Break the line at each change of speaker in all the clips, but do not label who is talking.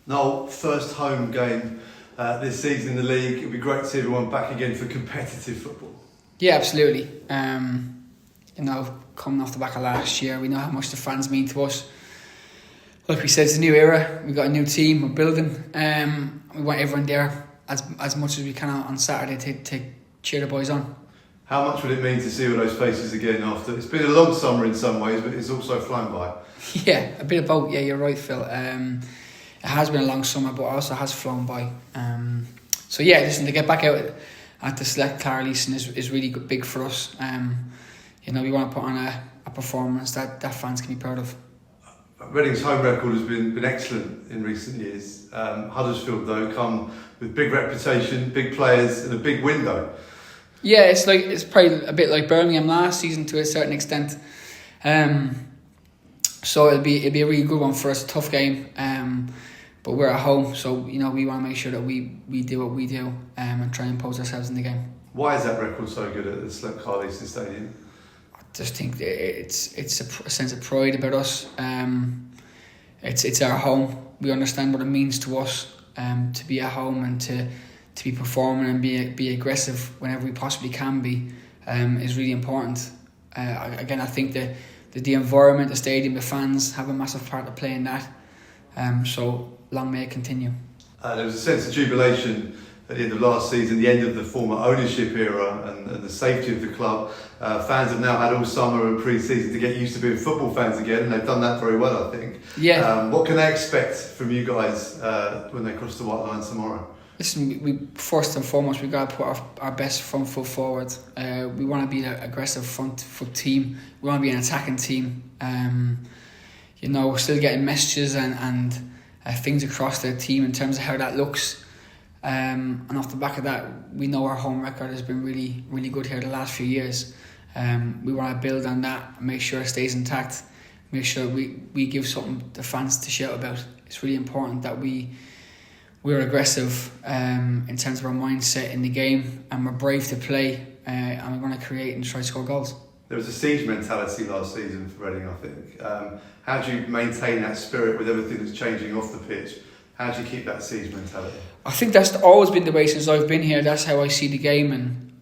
Noel, first home game this season in the league. It'd be great to see everyone back again for competitive football.
Yeah, absolutely. Coming off the back of last year, we know how much the fans mean to us. Like we said, it's a new era. We've got a new team. We're building. We want everyone there as much as we can on Saturday to cheer the boys on.
How much would it mean to see all those faces again after? It's been a long summer in some ways, but it's also flown by.
Yeah, a bit of both. Yeah, you're right, Phil. It has been a long summer, but also has flown by. So yeah, listen, to get back out at the Select Clarleason is really big for us. We want to put on a performance that fans can be proud of.
Reading's home record has been excellent in recent years. Huddersfield, though, come with big reputation, big players, and a big window.
Yeah, it's probably a bit like Birmingham last season to a certain extent. So it'll be a really good one for us, a tough game. But we're at home, so we want to make sure that we do what we do and try and impose ourselves in the game.
Why is that record so good at the Select Clarleason Stadium?
I just think it's a sense of pride about us. It's our home. We understand what it means to us to be at home and to be performing and be aggressive whenever we possibly can be is really important. Again, I think the environment, the stadium, the fans have a massive part to play in that. So long may it continue.
There was a sense of jubilation at the end of last season, the end of the former ownership era and the safety of the club. Fans have now had all summer and pre-season to get used to being football fans again, and they've done that very well, I think.
Yeah.
What can they expect from you guys when they cross the white line tomorrow?
Listen, we first and foremost, we've got to put our best front foot forward. We want to be an aggressive front foot team. We want to be an attacking team. We're still getting messages and things across the team in terms of how that looks. And off the back of that, we know our home record has been really, really good here the last few years. We want to build on that and make sure it stays intact. Make sure we give something the fans to shout about. It's really important that we're aggressive in terms of our mindset in the game, and we're brave to play, and we want to create and try to score goals. There
was a siege mentality last season for Reading, I think. How do you maintain that spirit with everything that's changing off the pitch? How do you keep that siege mentality?
I think that's always been the way since I've been here. That's how I see the game,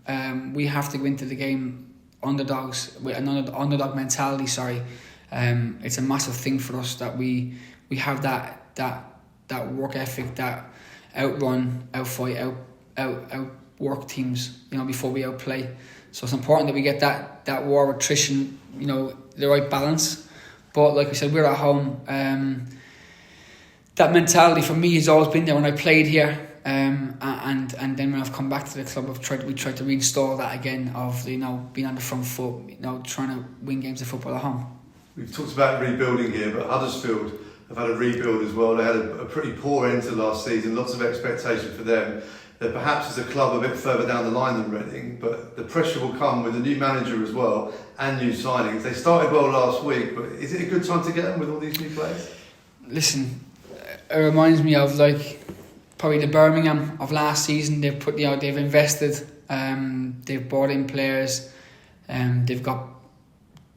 and we have to go into the game underdogs with an underdog mentality. It's a massive thing for us that we have that work ethic, that outrun, outfight, outwork teams. Before we outplay. So it's important that we get that war of attrition. The right balance. But like I said, we're at home. That mentality for me has always been there when I played here, and then when I've come back to the club, we tried to reinstall that again of being on the front foot, trying to win games of football at home.
We've talked about rebuilding here, but Huddersfield have had a rebuild as well. They had a pretty poor end to last season, lots of expectation for them. They're perhaps as a club a bit further down the line than Reading, but the pressure will come with a new manager as well and new signings. They started well last week, but is it a good time to get them with all these new players?
Listen, it reminds me of probably the Birmingham of last season. They've they've invested, they've brought in players, they've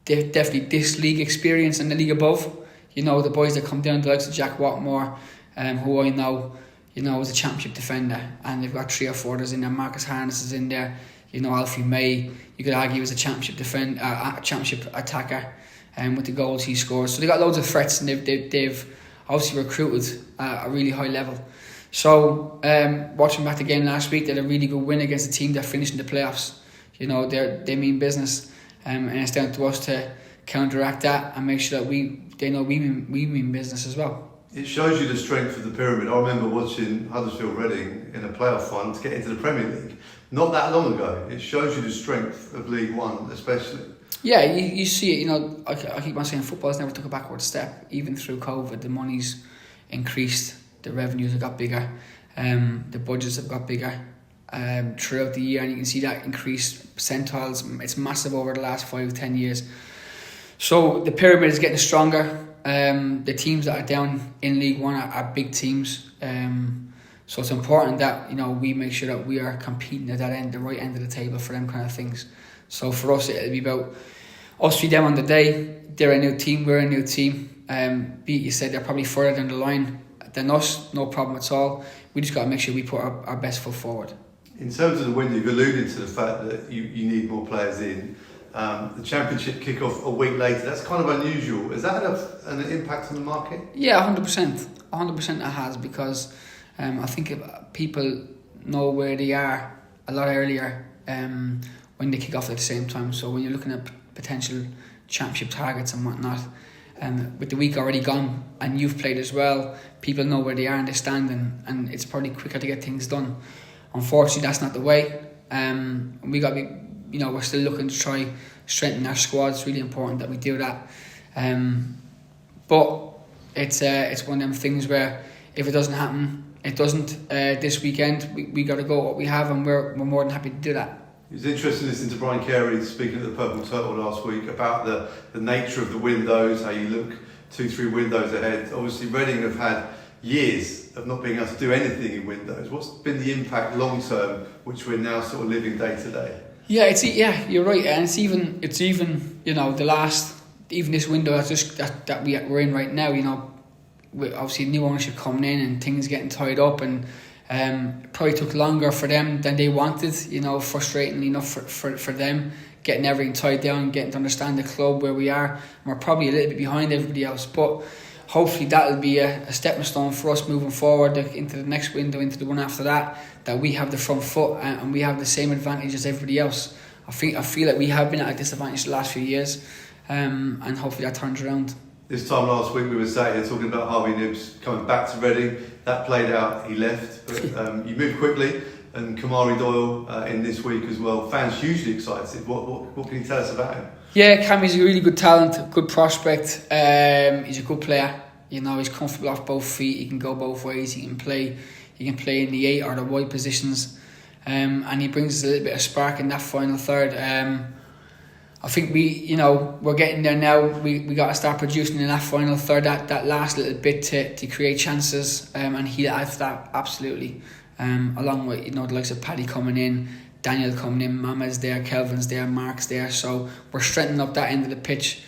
definitely this league experience and the league above. The boys that come down, the likes of Jack Watmore, who I know, is a championship defender, and they've got 3 or 4 others in there. Marcus Harness is in there. Alfie May, you could argue, is a championship championship attacker, with the goals he scores. So they got loads of threats, and they've obviously recruited at a really high level. So watching back the game last week, they had a really good win against a team that finished in the playoffs. They mean business, and it's down to us to counteract that and make sure that they know we mean business as well.
It shows you the strength of the pyramid. I remember watching Huddersfield Reading in a playoff final to get into the Premier League not that long ago. It shows you the strength of League One, especially.
Yeah, you see it. I keep on saying football has never took a backward step. Even through COVID, the money's increased, the revenues have got bigger, the budgets have got bigger throughout the year, and you can see that increased percentiles. It's massive over the last 5-10 years. So the pyramid is getting stronger. The teams that are down in League One are big teams. So it's important that we make sure that we are competing at that end, the right end of the table for them kind of things. So for us, it'll be about us three them on the day. They're a new team, we're a new team. You said they're probably further down the line than us, no problem at all. We just got to make sure we put our best foot forward.
In terms of the window, you've alluded to the fact that you need more players in. The Championship kick-off a week later, that's kind of unusual. Has that had an impact on the market?
Yeah, 100%. 100% it has, because I think people know where they are a lot earlier when they kick off at the same time. So when you're looking at potential Championship targets and whatnot, with the week already gone and you've played as well, people know where they are in the standing, and it's probably quicker to get things done. Unfortunately, that's not the way. We got to be, we're still looking to try strengthen our squad. It's really important that we do that. But it's one of them things where if it doesn't happen, it doesn't. This weekend, we got to go what we have, and we're more than happy to do that.
It was interesting listening to Brian Carey speaking at the Purple Turtle last week about the nature of the windows, how you look 2-3 windows ahead. Obviously, Reading have had years of not being able to do anything in windows. What's been the impact long term, which we're now sort of living day to day?
Yeah, you're right, and it's even the last, even this window that we're in right now. With obviously new ownership coming in and things getting tied up, and it probably took longer for them than they wanted. Frustratingly enough for them, getting everything tied down, getting to understand the club where we are. And we're probably a little bit behind everybody else, but hopefully that'll be a stepping stone for us moving forward into the next window, into the one after that we have the front foot and we have the same advantage as everybody else. I feel like we have been at a disadvantage the last few years, and hopefully that turns around.
This time last week we were sat here talking about Harvey Nibbs coming back to Reading. That played out, he left, but you moved quickly, and Kamari Doyle in this week as well. Fans hugely excited. What can you tell us about him? Yeah,
Cammy's a really good talent, good prospect. He's a good player. He's comfortable off both feet. He can go both ways. He can play in the 8 or the wide positions, and he brings us a little bit of spark in that final third. I think we're getting there now. We got to start producing in that final third, that last little bit to create chances, and he'll add to that absolutely. Along with the likes of Paddy coming in, Daniel coming in, Mama's there, Kelvin's there, Mark's there. So we're strengthening up that end of the pitch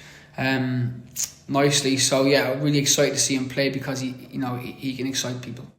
nicely. So yeah, I'm really excited to see him play, because he can excite people.